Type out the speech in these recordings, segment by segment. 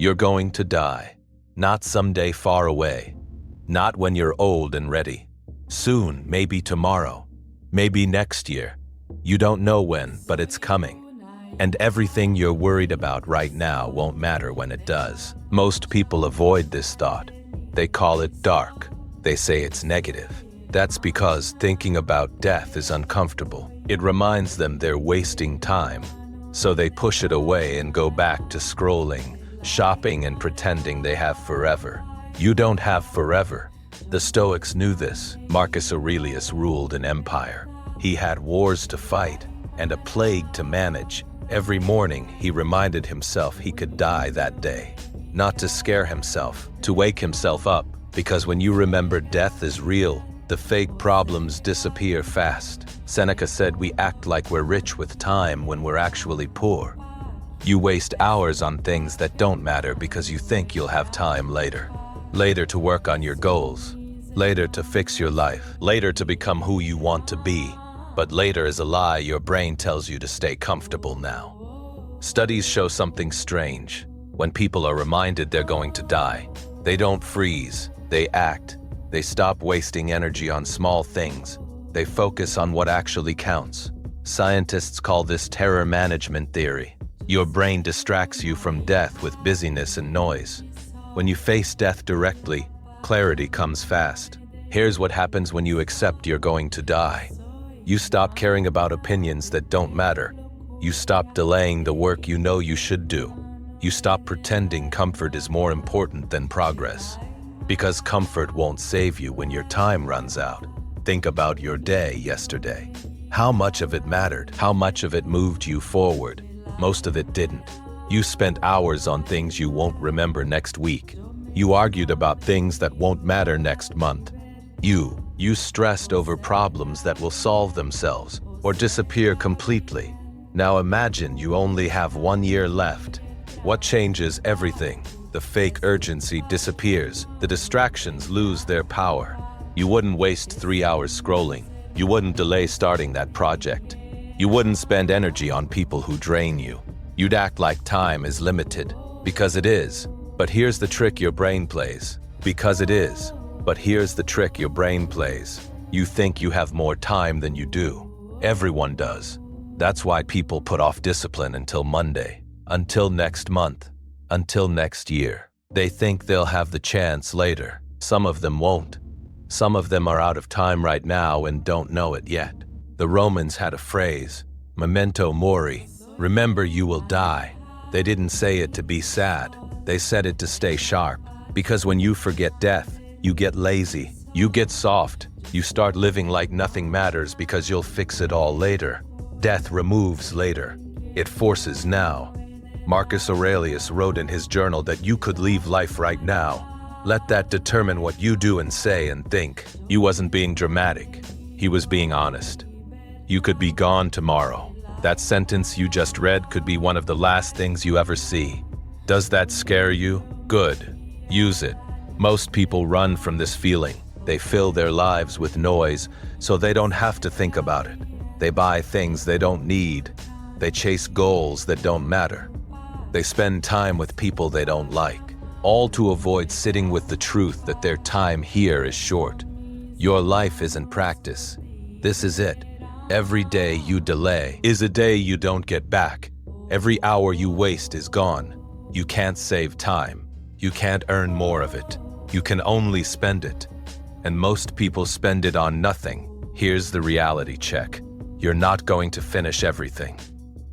You're going to die. Not someday far away. Not when you're old and ready. Soon, maybe tomorrow. Maybe next year. You don't know when, but it's coming. And everything you're worried about right now won't matter when it does. Most people avoid this thought. They call it dark. They say it's negative. That's because thinking about death is uncomfortable. It reminds them they're wasting time. So they push it away and go back to scrolling, shopping, and pretending they have forever. You don't have forever. The Stoics knew this. Marcus Aurelius ruled an empire. He had wars to fight and a plague to manage. Every morning, he reminded himself he could die that day. Not to scare himself, to wake himself up, because when you remember death is real, the fake problems disappear fast. Seneca said we act like we're rich with time when we're actually poor. You waste hours on things that don't matter because you think you'll have time later. Later to work on your goals. Later to fix your life. Later to become who you want to be. But later is a lie your brain tells you to stay comfortable now. Studies show something strange. When people are reminded they're going to die, they don't freeze, they act. They stop wasting energy on small things. They focus on what actually counts. Scientists call this terror management theory. Your brain distracts you from death with busyness and noise. When you face death directly, clarity comes fast. Here's what happens when you accept you're going to die. You stop caring about opinions that don't matter. You stop delaying the work you know you should do. You stop pretending comfort is more important than progress. Because comfort won't save you when your time runs out. Think about your day yesterday. How much of it mattered? How much of it moved you forward? Most of it didn't. You spent hours on things you won't remember next week. You argued about things that won't matter next month. You stressed over problems that will solve themselves or disappear completely. Now imagine you only have 1 year left. What changes everything? The fake urgency disappears. The distractions lose their power. You wouldn't waste 3 hours scrolling. You wouldn't delay starting that project. You wouldn't spend energy on people who drain you. You'd act like time is limited, because it is. But here's the trick your brain plays. Because it is. But here's the trick your brain plays. You think you have more time than you do. Everyone does. That's why people put off discipline until Monday, until next month, until next year. They think they'll have the chance later. Some of them won't. Some of them are out of time right now and don't know it yet. The Romans had a phrase, Memento Mori, remember you will die. They didn't say it to be sad. They said it to stay sharp. Because when you forget death, you get lazy, you get soft, you start living like nothing matters because you'll fix it all later. Death removes later. It forces now. Marcus Aurelius wrote in his journal that you could leave life right now. Let that determine what you do and say and think. He wasn't being dramatic. He was being honest. You could be gone tomorrow. That sentence you just read could be one of the last things you ever see. Does that scare you? Good. Use it. Most people run from this feeling. They fill their lives with noise, so they don't have to think about it. They buy things they don't need. They chase goals that don't matter. They spend time with people they don't like, all to avoid sitting with the truth that their time here is short. Your life isn't practice. This is it. Every day you delay is a day you don't get back. Every hour you waste is gone. You can't save time. You can't earn more of it. You can only spend it. And most people spend it on nothing. Here's the reality check. You're not going to finish everything.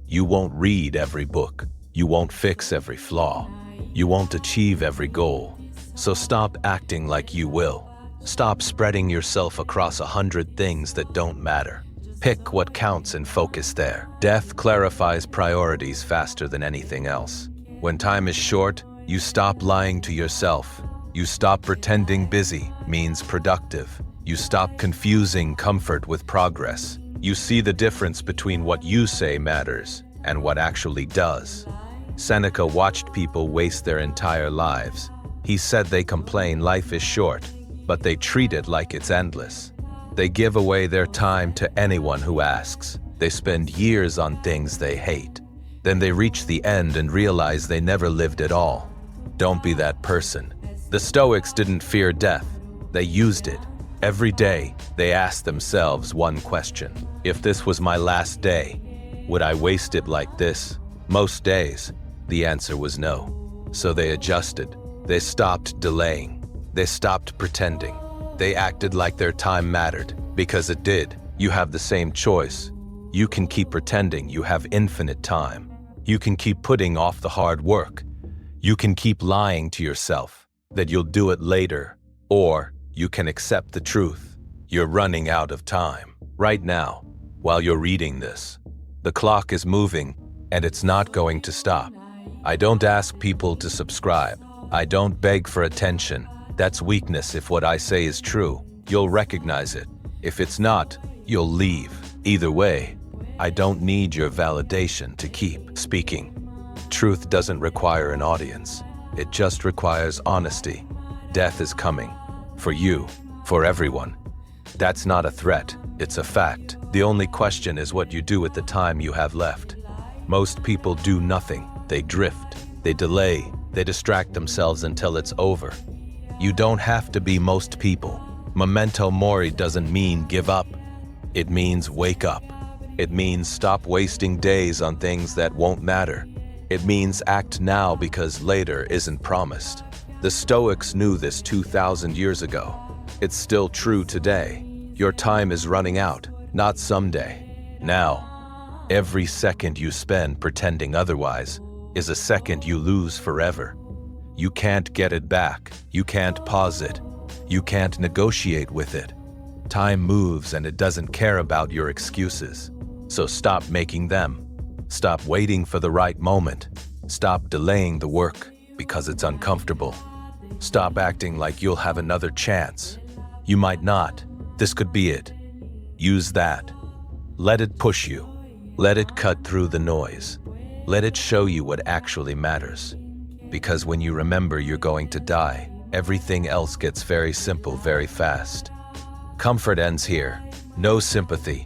You won't read every book. You won't fix every flaw. You won't achieve every goal. So stop acting like you will. Stop spreading yourself across 100 things that don't matter. Pick what counts and focus there. Death clarifies priorities faster than anything else. When time is short, you stop lying to yourself. You stop pretending busy means productive. You stop confusing comfort with progress. You see the difference between what you say matters and what actually does. Seneca watched people waste their entire lives. He said they complain life is short, but they treat it like it's endless. They give away their time to anyone who asks. They spend years on things they hate. Then they reach the end and realize they never lived at all. Don't be that person. The Stoics didn't fear death. They used it. Every day, they asked themselves one question. If this was my last day, would I waste it like this? Most days, the answer was no. So they adjusted. They stopped delaying. They stopped pretending. They acted like their time mattered, because it did. You have the same choice. You can keep pretending you have infinite time. You can keep putting off the hard work. You can keep lying to yourself that you'll do it later, or you can accept the truth. You're running out of time. Right now, while you're reading this, the clock is moving and it's not going to stop. I don't ask people to subscribe. I don't beg for attention. That's weakness. If what I say is true, you'll recognize it. If it's not, you'll leave. Either way, I don't need your validation to keep speaking. Truth doesn't require an audience. It just requires honesty. Death is coming. For you. For everyone. That's not a threat. It's a fact. The only question is what you do with the time you have left. Most people do nothing. They drift. They delay. They distract themselves until it's over. You don't have to be most people. Memento Mori doesn't mean give up. It means wake up. It means stop wasting days on things that won't matter. It means act now because later isn't promised. The Stoics knew this 2,000 years ago. It's still true today. Your time is running out, not someday. Now, every second you spend pretending otherwise is a second you lose forever. You can't get it back. You can't pause it. You can't negotiate with it. Time moves and it doesn't care about your excuses. So stop making them. Stop waiting for the right moment. Stop delaying the work because it's uncomfortable. Stop acting like you'll have another chance. You might not. This could be it. Use that. Let it push you. Let it cut through the noise. Let it show you what actually matters. Because when you remember you're going to die, everything else gets very simple very fast. Comfort ends here. No sympathy.